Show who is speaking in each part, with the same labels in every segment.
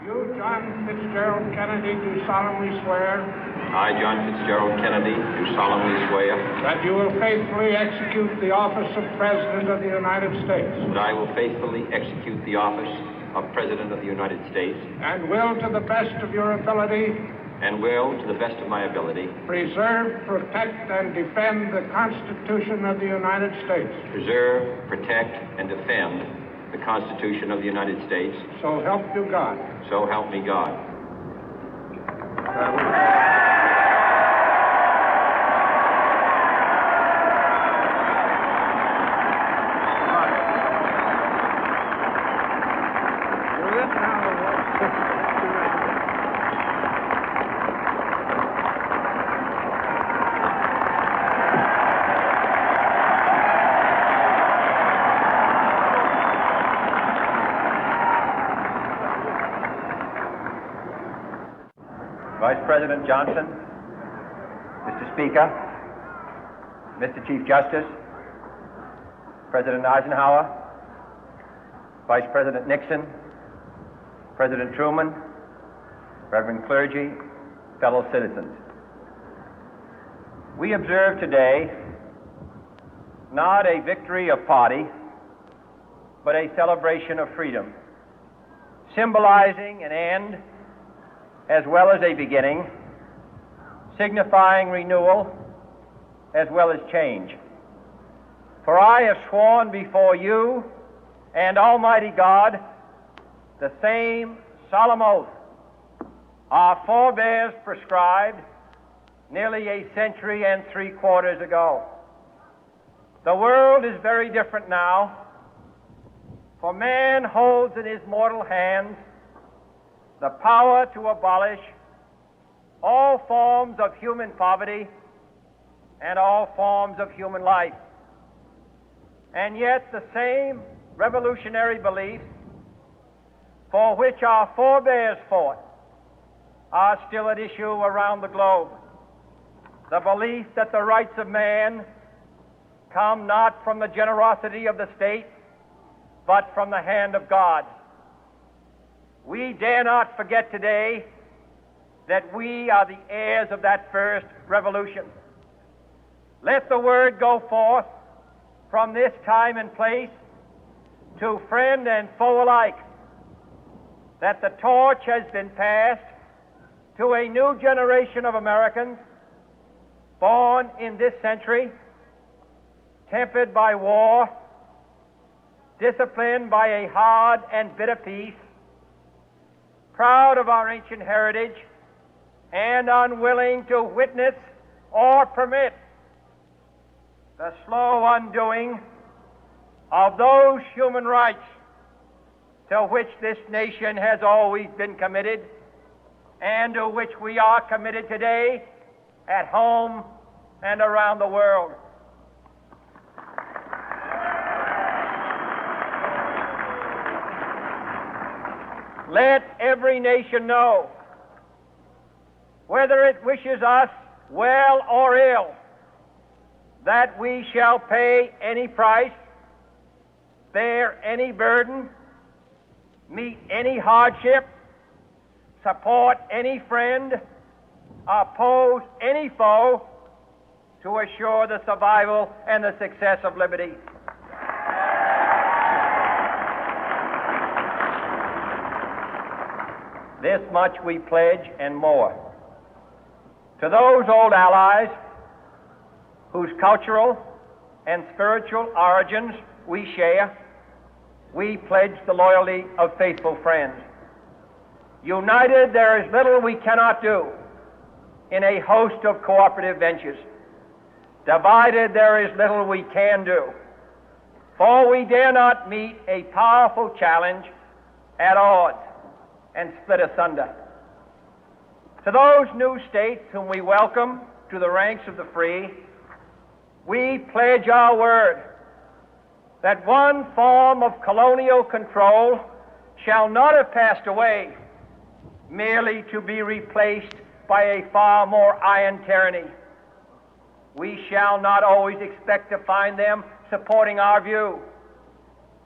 Speaker 1: You, John Fitzgerald Kennedy, do solemnly swear
Speaker 2: I, John Fitzgerald Kennedy, do solemnly swear
Speaker 1: that you will faithfully execute the office of President of the United States
Speaker 2: that I will faithfully execute the office of President of the United States
Speaker 1: and will, to the best of your ability,
Speaker 2: and will, to the best of my ability,
Speaker 1: preserve, protect, and defend the Constitution of the United States.
Speaker 2: preserve, protect, and defend the Constitution of the United States.
Speaker 1: So help you God.
Speaker 2: So help me God.
Speaker 3: Vice President Johnson, Mr. Speaker, Mr. Chief Justice, President Eisenhower, Vice President Nixon, President Truman, Reverend clergy, fellow citizens. We observe today not a victory of party, but a celebration of freedom, symbolizing an end as well as a beginning, signifying renewal as well as change. For I have sworn before you and Almighty God the same solemn oath our forebears prescribed nearly a century and 3/4 ago. The world is very different now, for man holds in his mortal hands the power to abolish all forms of human poverty and all forms of human life. And yet the same revolutionary beliefs for which our forebears fought are still at issue around the globe. The belief that the rights of man come not from the generosity of the state, but from the hand of God. We dare not forget today that we are the heirs of that first revolution. Let the word go forth from this time and place to friend and foe alike that the torch has been passed to a new generation of Americans born in this century, tempered by war, disciplined by a hard and bitter peace, proud of our ancient heritage, and unwilling to witness or permit the slow undoing of those human rights to which this nation has always been committed and to which we are committed today at home and around the world. Let every nation know, whether it wishes us well or ill, that we shall pay any price, bear any burden, meet any hardship, support any friend, oppose any foe to assure the survival and the success of liberty. This much we pledge and more. To those old allies whose cultural and spiritual origins we share, we pledge the loyalty of faithful friends. United, there is little we cannot do in a host of cooperative ventures. Divided, there is little we can do, for we dare not meet a powerful challenge at odds and split asunder. To those new states whom we welcome to the ranks of the free, we pledge our word that one form of colonial control shall not have passed away, merely to be replaced by a far more iron tyranny. We shall not always expect to find them supporting our view,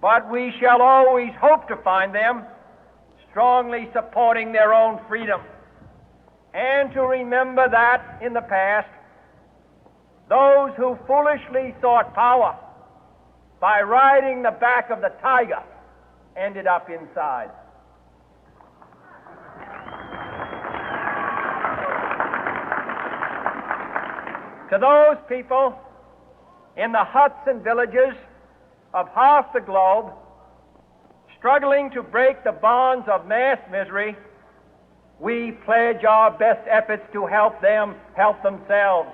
Speaker 3: but we shall always hope to find them strongly supporting their own freedom, and to remember that in the past, those who foolishly sought power by riding the back of the tiger ended up inside. To those people in the huts and villages of half the globe struggling to break the bonds of mass misery, we pledge our best efforts to help them help themselves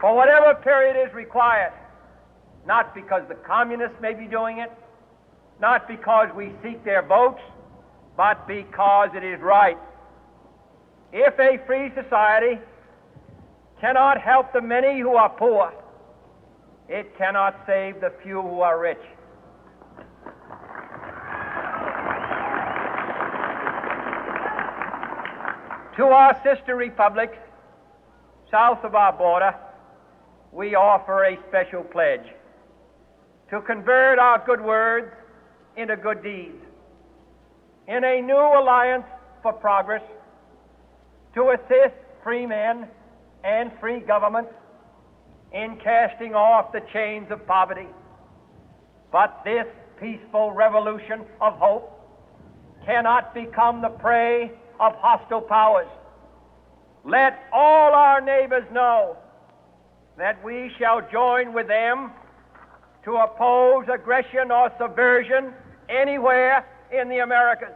Speaker 3: for whatever period is required, not because the communists may be doing it, not because we seek their votes, but because it is right. If a free society cannot help the many who are poor, it cannot save the few who are rich. To our sister republics south of our border, we offer a special pledge to convert our good words into good deeds, in a new alliance for progress, to assist free men and free governments in casting off the chains of poverty. But this peaceful revolution of hope cannot become the prey of hostile powers. Let all our neighbors know that we shall join with them to oppose aggression or subversion anywhere in the Americas.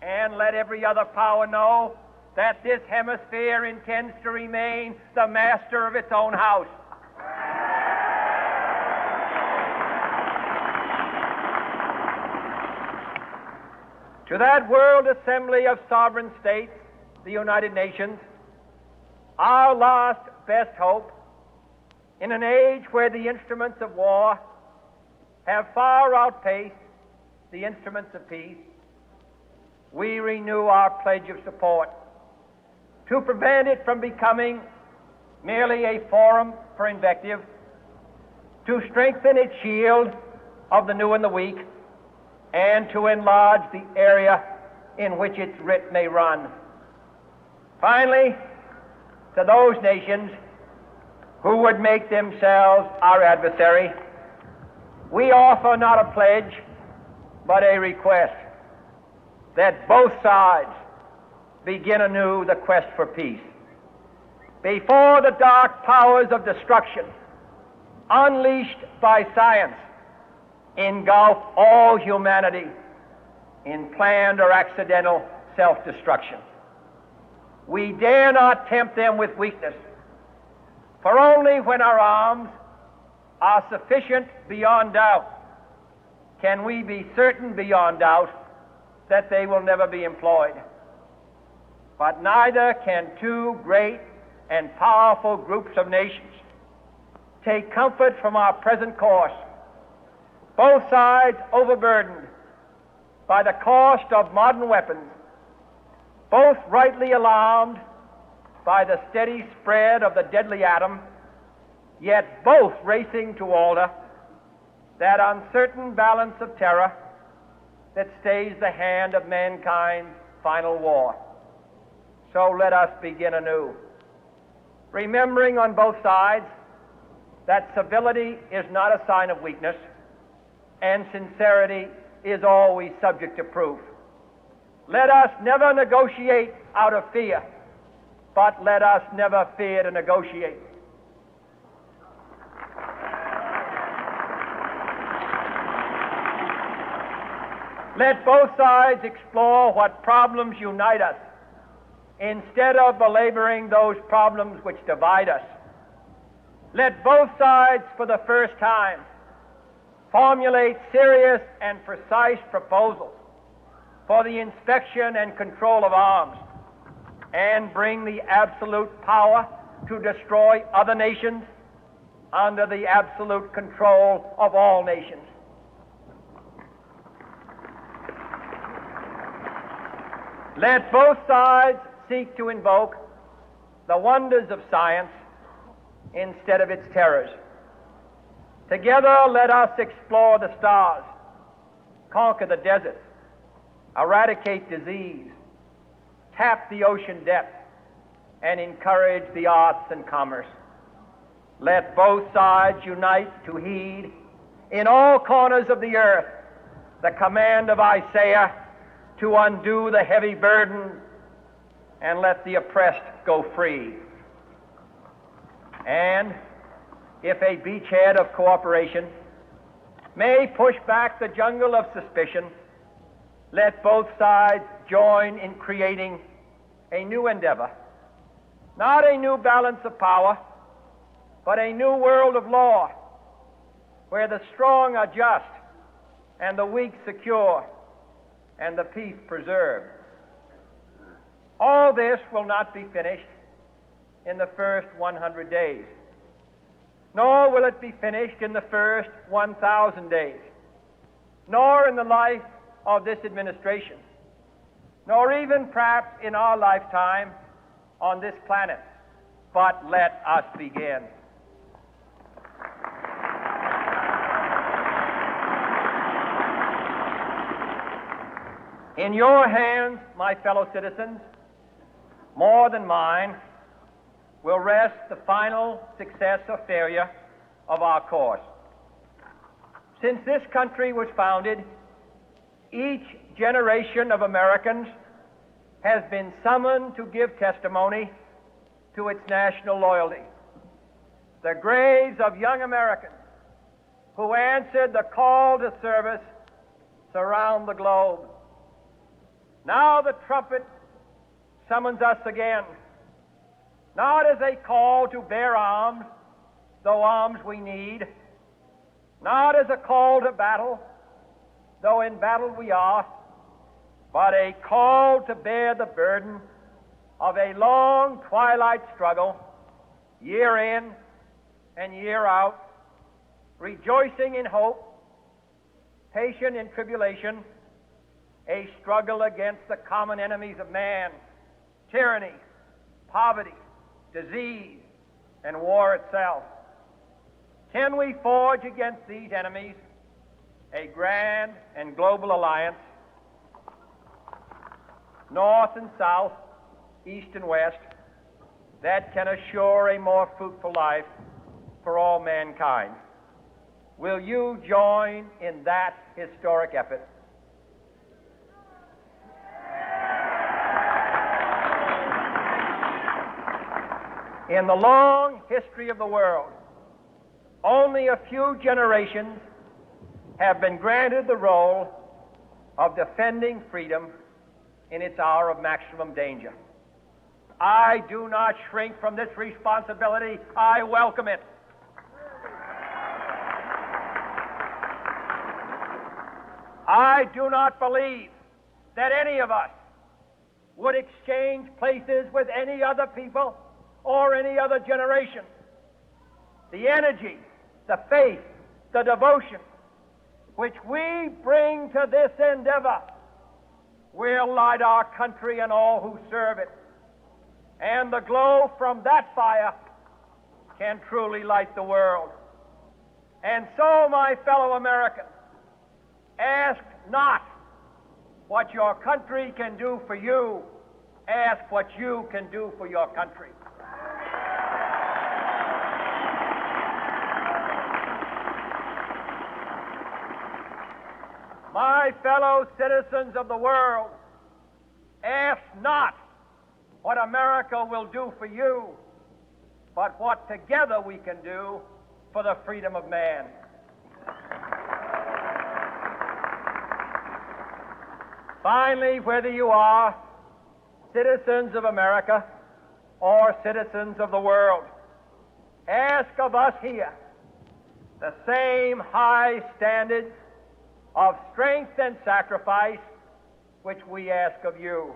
Speaker 3: And let every other power know that this hemisphere intends to remain the master of its own house. To that World Assembly of Sovereign States, the United Nations, our last best hope, in an age where the instruments of war have far outpaced the instruments of peace, we renew our pledge of support to prevent it from becoming merely a forum for invective, to strengthen its shield of the new and the weak, and to enlarge the area in which its writ may run. Finally, to those nations who would make themselves our adversary, we offer not a pledge, but a request that both sides begin anew the quest for peace. Before the dark powers of destruction, unleashed by science, engulf all humanity in planned or accidental self-destruction, we dare not tempt them with weakness, for only when our arms are sufficient beyond doubt can we be certain beyond doubt that they will never be employed. But neither can two great and powerful groups of nations take comfort from our present course, both sides overburdened by the cost of modern weapons, both rightly alarmed by the steady spread of the deadly atom, yet both racing to alter that uncertain balance of terror that stays the hand of mankind's final war. So let us begin anew, remembering on both sides that civility is not a sign of weakness, and sincerity is always subject to proof. Let us never negotiate out of fear, but let us never fear to negotiate. Let both sides explore what problems unite us, instead of belaboring those problems which divide us. Let both sides, for the first time, formulate serious and precise proposals for the inspection and control of arms, and bring the absolute power to destroy other nations under the absolute control of all nations. Let both sides seek to invoke the wonders of science instead of its terrors. Together, let us explore the stars, conquer the deserts, eradicate disease, tap the ocean depth, and encourage the arts and commerce. Let both sides unite to heed in all corners of the earth the command of Isaiah to undo the heavy burden and let the oppressed go free. And if a beachhead of cooperation may push back the jungle of suspicion, let both sides join in creating a new endeavor, not a new balance of power, but a new world of law, where the strong are just and the weak secure and the peace preserved. All this will not be finished in the first 100 days, nor will it be finished in the first 1,000 days, nor in the life of this administration, nor even perhaps in our lifetime on this planet. But let us begin. In your hands, my fellow citizens, more than mine, will rest the final success or failure of our course. Since this country was founded, each generation of Americans has been summoned to give testimony to its national loyalty. The graves of young Americans who answered the call to service surround the globe. Now the trumpet summons us again, not as a call to bear arms, though arms we need, not as a call to battle, though in battle we are, but a call to bear the burden of a long twilight struggle, year in and year out, rejoicing in hope, patient in tribulation, a struggle against the common enemies of man, tyranny, poverty, disease, and war itself. Can we forge against these enemies a grand and global alliance, north and south, east and west, that can assure a more fruitful life for all mankind? Will you join in that historic effort? In the long history of the world, only a few generations have been granted the role of defending freedom in its hour of maximum danger. I do not shrink from this responsibility. I welcome it. I do not believe that any of us would exchange places with any other people or any other generation. The energy, the faith, the devotion which we bring to this endeavor will light our country and all who serve it. And the glow from that fire can truly light the world. And so, my fellow Americans, ask not what your country can do for you, ask what you can do for your country. My fellow citizens of the world, ask not what America will do for you, but what together we can do for the freedom of man. Finally, whether you are citizens of America or citizens of the world, ask of us here the same high standards of strength and sacrifice which we ask of you.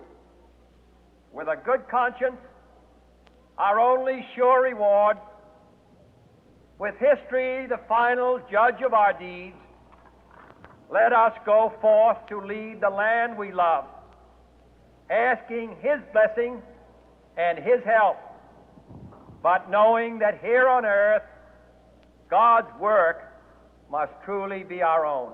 Speaker 3: With a good conscience, our only sure reward, with history the final judge of our deeds, let us go forth to lead the land we love, asking His blessing and His help, but knowing that here on earth God's work must truly be our own.